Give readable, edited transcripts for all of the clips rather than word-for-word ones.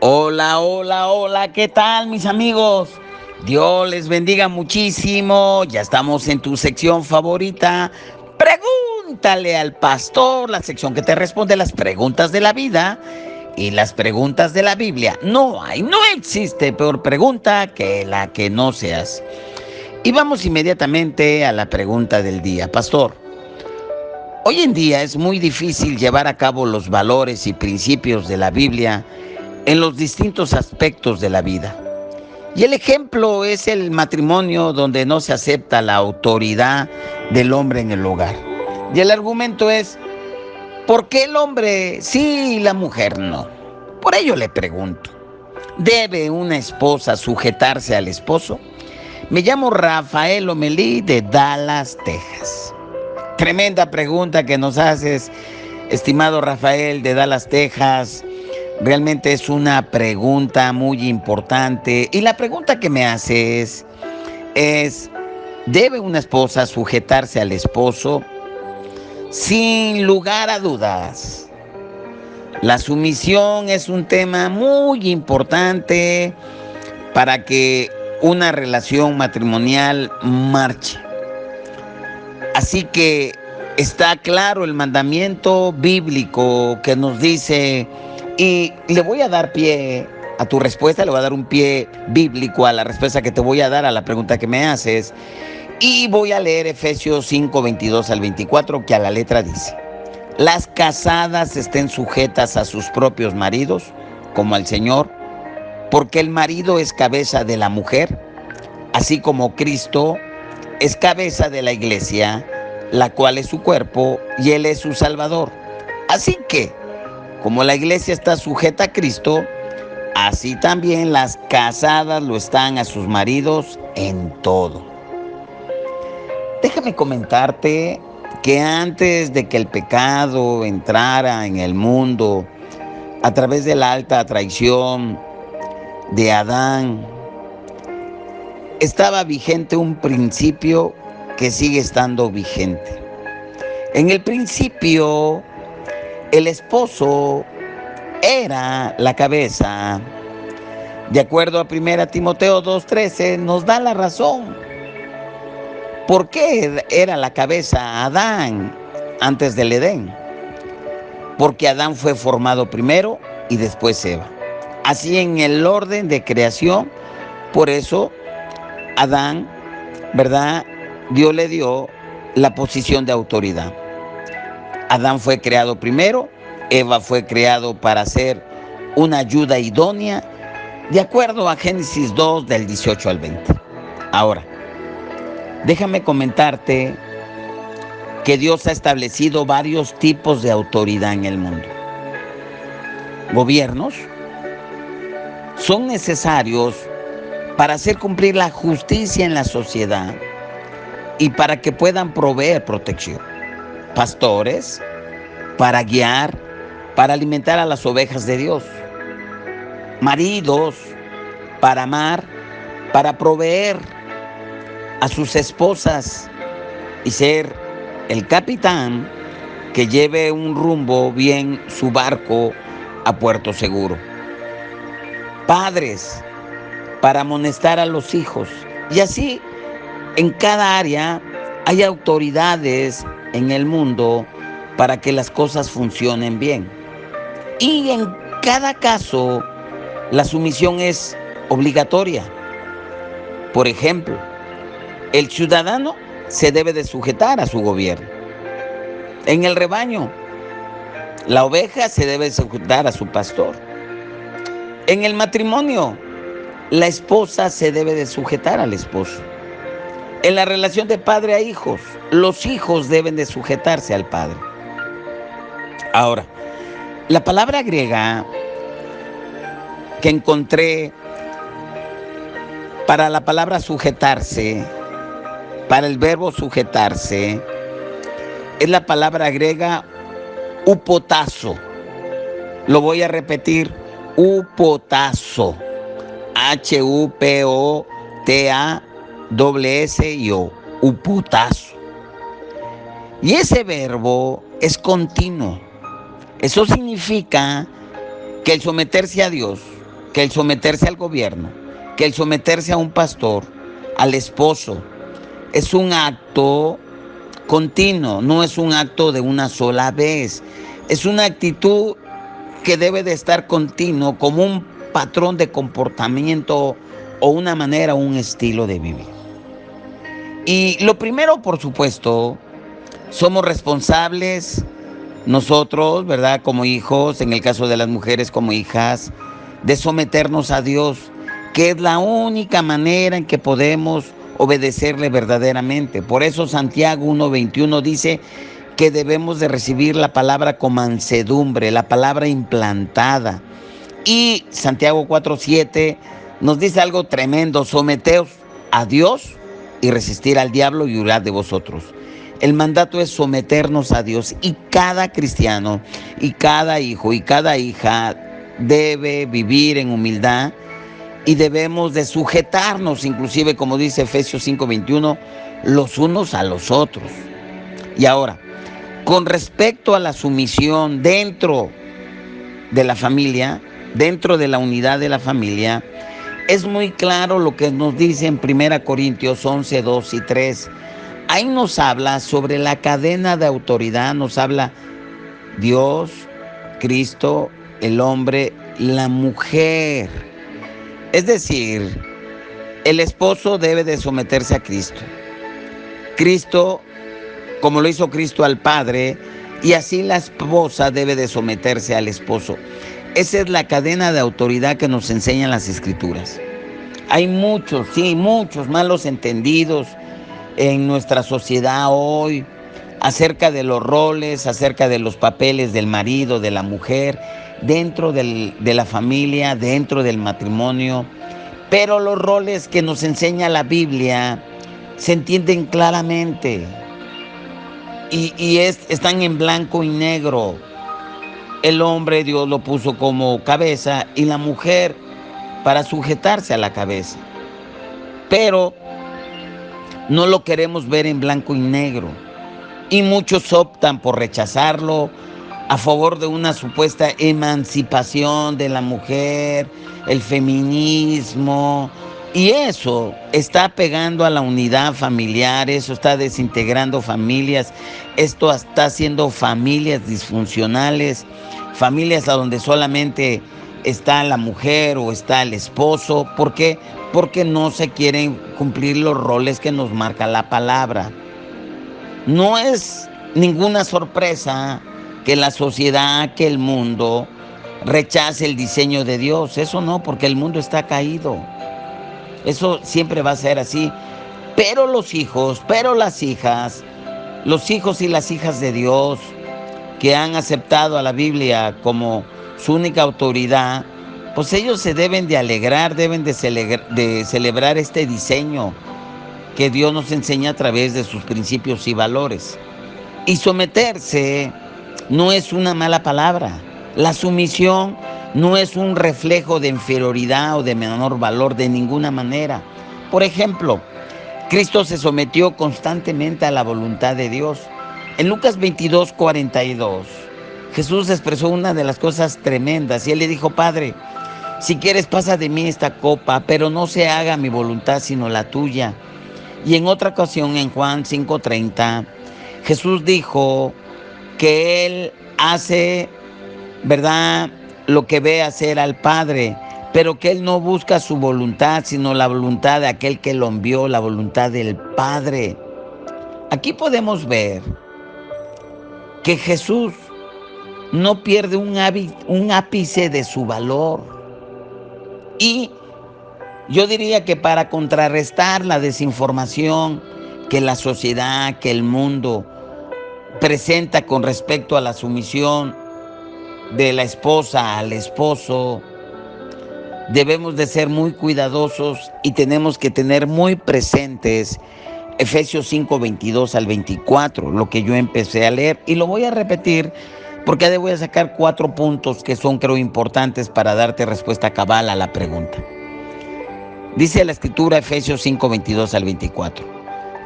Hola, hola, hola, ¿qué tal mis amigos? Dios les bendiga muchísimo. Ya estamos en tu sección favorita. Pregúntale al pastor, la sección que te responde las preguntas de la vida y las preguntas de la Biblia. No existe peor pregunta que la que no seas. Y vamos inmediatamente a la pregunta del día. Pastor, hoy en día es muy difícil llevar a cabo los valores y principios de la Biblia en los distintos aspectos de la vida. Y el ejemplo es el matrimonio donde no se acepta la autoridad del hombre en el hogar. Y el argumento es, ¿por qué el hombre sí y la mujer no? Por ello le pregunto, ¿debe una esposa sujetarse al esposo? Me llamo Rafael Omelí de Dallas, Texas. Tremenda pregunta que nos haces, estimado Rafael de Dallas, Texas. Realmente es una pregunta muy importante. Y la pregunta que me haces es, ¿debe una esposa sujetarse al esposo? Sin lugar a dudas. La sumisión es un tema muy importante para que una relación matrimonial marche. Así que está claro el mandamiento bíblico que nos dice, y le voy a dar pie a tu respuesta, le voy a dar un pie bíblico a la respuesta que te voy a dar a la pregunta que me haces, y voy a leer Efesios 5, 22 al 24, que a la letra dice, las casadas estén sujetas a sus propios maridos, como al Señor, porque el marido es cabeza de la mujer, así como Cristo es cabeza de la iglesia, la cual es su cuerpo y Él es su Salvador. Así que, como la iglesia está sujeta a Cristo, así también las casadas lo están a sus maridos en todo. Déjame comentarte que antes de que el pecado entrara en el mundo, a través de la alta traición de Adán, estaba vigente un principio que sigue estando vigente. En el principio, el esposo era la cabeza. De acuerdo a 1 Timoteo 2:13, nos da la razón. ¿Por qué era la cabeza Adán antes del Edén? Porque Adán fue formado primero y después Eva. Así en el orden de creación, por eso Adán, ¿verdad? Dios le dio la posición de autoridad. Adán fue creado primero, Eva fue creado para ser una ayuda idónea, de acuerdo a Génesis 2 del 18 al 20. Ahora, déjame comentarte que Dios ha establecido varios tipos de autoridad en el mundo. Gobiernos son necesarios para hacer cumplir la justicia en la sociedad y para que puedan proveer protección. Pastores, para guiar, para alimentar a las ovejas de Dios. Maridos, para amar, para proveer a sus esposas y ser el capitán que lleve un rumbo bien su barco a puerto seguro. Padres, para amonestar a los hijos. Y así, en cada área hay autoridades en el mundo para que las cosas funcionen bien. Y en cada caso, la sumisión es obligatoria. Por ejemplo, el ciudadano se debe de sujetar a su gobierno. En el rebaño, la oveja se debe sujetar a su pastor. En el matrimonio, la esposa se debe de sujetar al esposo. En la relación de padre a hijos, los hijos deben de sujetarse al padre. Ahora, la palabra griega que encontré para la palabra sujetarse, para el verbo sujetarse, es la palabra griega upotazo. Lo voy a repetir, upotazo. H-U-P-O-T-A-S-S-I-O, upotazo. Y ese verbo es continuo. Eso significa que el someterse a Dios que el someterse al gobierno, que el someterse a un pastor, al esposo, es un acto continuo, no es un acto de una sola vez. Es una actitud que debe de estar continuo como un patrón de comportamiento o una manera, un estilo de vivir. Y lo primero, por supuesto, somos responsables nosotros, ¿verdad? Como hijos, en el caso de las mujeres como hijas, de someternos a Dios, que es la única manera en que podemos obedecerle verdaderamente. Por eso Santiago 1:21 dice que debemos de recibir la palabra con mansedumbre, la palabra implantada. Y Santiago 4:7 nos dice algo tremendo: someteos a Dios y resistir al diablo y huirá de vosotros. El mandato es someternos a Dios, y cada cristiano y cada hijo y cada hija debe vivir en humildad y debemos de sujetarnos, inclusive como dice Efesios 5:21, los unos a los otros. Y ahora, con respecto a la sumisión dentro de la familia, dentro de la unidad de la familia, es muy claro lo que nos dice en 1 Corintios 11:2 y 3. Ahí nos habla sobre la cadena de autoridad, nos habla Dios, Cristo, el hombre, la mujer. Es decir, el esposo debe de someterse a Cristo. Cristo, como lo hizo Cristo al Padre, y así la esposa debe de someterse al esposo. Esa es la cadena de autoridad que nos enseñan las Escrituras. Hay muchos malos entendidos en nuestra sociedad hoy acerca de los roles, acerca de los papeles del marido, de la mujer, dentro de la familia, dentro del matrimonio. Pero los roles que nos enseña la Biblia se entienden claramente y están en blanco y negro. El hombre Dios lo puso como cabeza y la mujer para sujetarse a la cabeza. Pero no lo queremos ver en blanco y negro. Y muchos optan por rechazarlo a favor de una supuesta emancipación de la mujer, el feminismo. Y eso está pegando a la unidad familiar, eso está desintegrando familias, esto está haciendo familias disfuncionales, familias a donde solamente está la mujer o está el esposo. ¿Por qué? Porque no se quieren cumplir los roles que nos marca la palabra. No es ninguna sorpresa que la sociedad, que el mundo rechace el diseño de Dios. Eso no, porque el mundo está caído. Eso siempre va a ser así. Pero los hijos, pero las hijas, los hijos y las hijas de Dios que han aceptado a la Biblia como su única autoridad, pues ellos se deben de alegrar, deben de celebrar este diseño que Dios nos enseña a través de sus principios y valores. Y someterse no es una mala palabra. La sumisión no es un reflejo de inferioridad o de menor valor de ninguna manera. Por ejemplo, Cristo se sometió constantemente a la voluntad de Dios. En Lucas 22:42, Jesús expresó una de las cosas tremendas y él le dijo: Padre, si quieres pasa de mí esta copa, pero no se haga mi voluntad sino la tuya. Y en otra ocasión, en Juan 5:30, Jesús dijo que él hace, ¿verdad?, lo que ve hacer al Padre, pero que él no busca su voluntad, sino la voluntad de aquel que lo envió, la voluntad del Padre. Aquí podemos ver que Jesús no pierde un ápice de su valor. Y yo diría que para contrarrestar la desinformación que la sociedad, que el mundo presenta con respecto a la sumisión de la esposa al esposo, debemos de ser muy cuidadosos y tenemos que tener muy presentes Efesios 5:22 al 24, lo que yo empecé a leer, y lo voy a repetir porque voy a sacar 4 puntos que son, creo, importantes para darte respuesta cabal a la pregunta. Dice la Escritura, Efesios 5:22 al 24: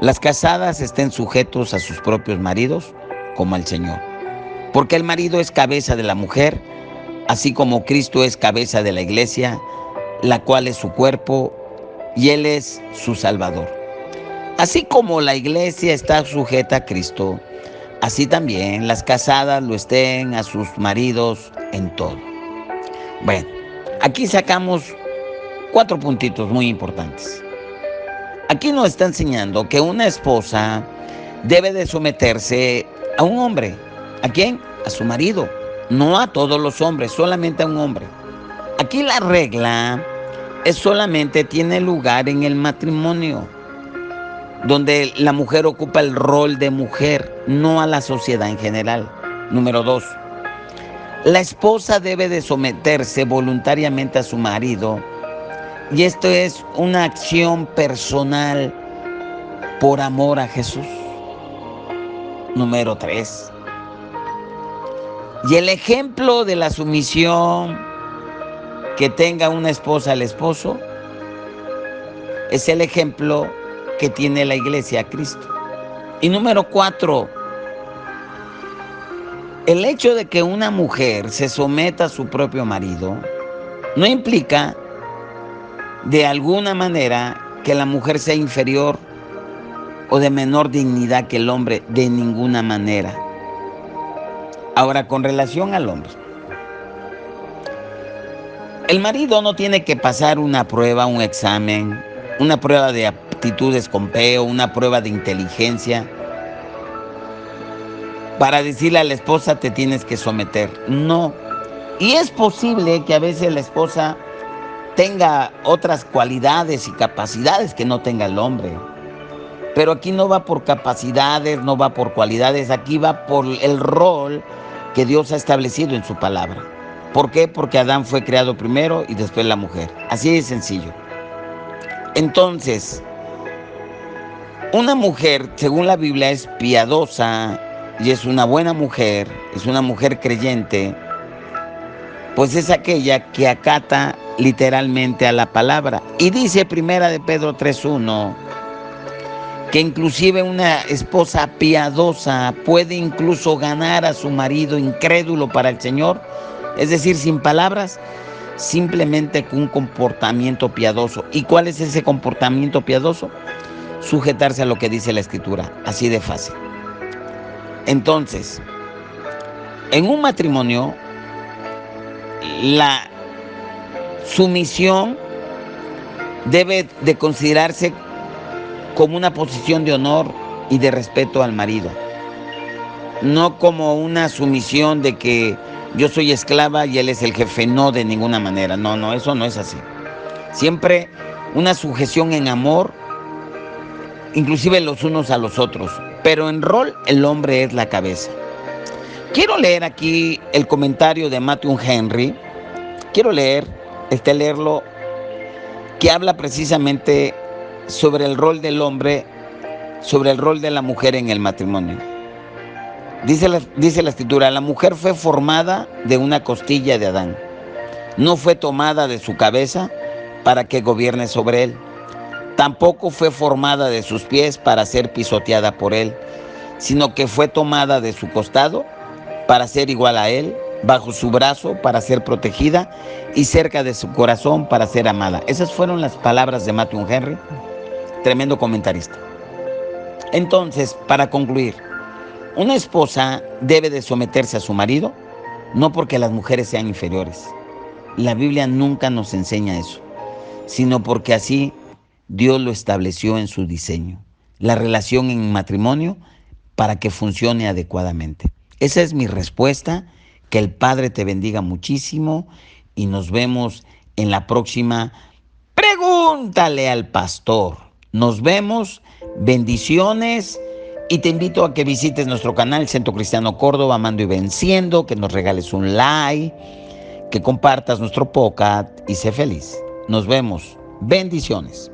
las casadas estén sujetos a sus propios maridos como al Señor, porque el marido es cabeza de la mujer, así como Cristo es cabeza de la iglesia, la cual es su cuerpo, y Él es su Salvador. Así como la iglesia está sujeta a Cristo, así también las casadas lo estén a sus maridos en todo. Bueno, aquí sacamos 4 puntitos muy importantes. Aquí nos está enseñando que una esposa debe de someterse a un hombre. ¿A quién? A su marido. No a todos los hombres, solamente a un hombre. Aquí la regla solamente tiene lugar en el matrimonio, donde la mujer ocupa el rol de mujer, no a la sociedad en general. Número 2, la esposa debe de someterse voluntariamente a su marido, y esto es una acción personal por amor a Jesús. Número 3, y el ejemplo de la sumisión que tenga una esposa al esposo es el ejemplo que tiene la iglesia a Cristo. Y número 4, el hecho de que una mujer se someta a su propio marido no implica de alguna manera que la mujer sea inferior o de menor dignidad que el hombre, de ninguna manera. Ahora, con relación al hombre, el marido no tiene que pasar una prueba, un examen, una prueba de aptitudes con PEO, una prueba de inteligencia, para decirle a la esposa te tienes que someter. No. Y es posible que a veces la esposa tenga otras cualidades y capacidades que no tenga el hombre. Pero aquí no va por capacidades, no va por cualidades, aquí va por el rol que Dios ha establecido en su palabra. ¿Por qué? Porque Adán fue creado primero y después la mujer. Así de sencillo. Entonces, una mujer, según la Biblia, es piadosa y es una buena mujer, es una mujer creyente, pues es aquella que acata literalmente a la palabra. Y dice Primera de Pedro 3:1, que inclusive una esposa piadosa puede incluso ganar a su marido incrédulo para el Señor, es decir, sin palabras, simplemente con un comportamiento piadoso. ¿Y cuál es ese comportamiento piadoso? Sujetarse a lo que dice la Escritura, así de fácil. Entonces, en un matrimonio, la sumisión debe de considerarse como una posición de honor y de respeto al marido, no como una sumisión de que yo soy esclava y él es el jefe, no, de ninguna manera, no, eso no es así. Siempre una sujeción en amor, inclusive los unos a los otros, pero en rol el hombre es la cabeza. Quiero leer aquí el comentario de Matthew Henry, leerlo, que habla precisamente sobre el rol del hombre, sobre el rol de la mujer en el matrimonio. Dice la Escritura, la mujer fue formada de una costilla de Adán, no fue tomada de su cabeza para que gobierne sobre él, tampoco fue formada de sus pies para ser pisoteada por él, sino que fue tomada de su costado para ser igual a él, bajo su brazo para ser protegida y cerca de su corazón para ser amada. Esas fueron las palabras de Matthew Henry, tremendo comentarista. Entonces, para concluir, una esposa debe de someterse a su marido, no porque las mujeres sean inferiores. La Biblia nunca nos enseña eso, sino porque así Dios lo estableció en su diseño, la relación en matrimonio para que funcione adecuadamente. Esa es mi respuesta. Que el Padre te bendiga muchísimo y nos vemos en la próxima Pregúntale al Pastor. Nos vemos, bendiciones, y te invito a que visites nuestro canal Centro Cristiano Córdoba, Amando y Venciendo, que nos regales un like, que compartas nuestro podcast y sé feliz. Nos vemos. Bendiciones.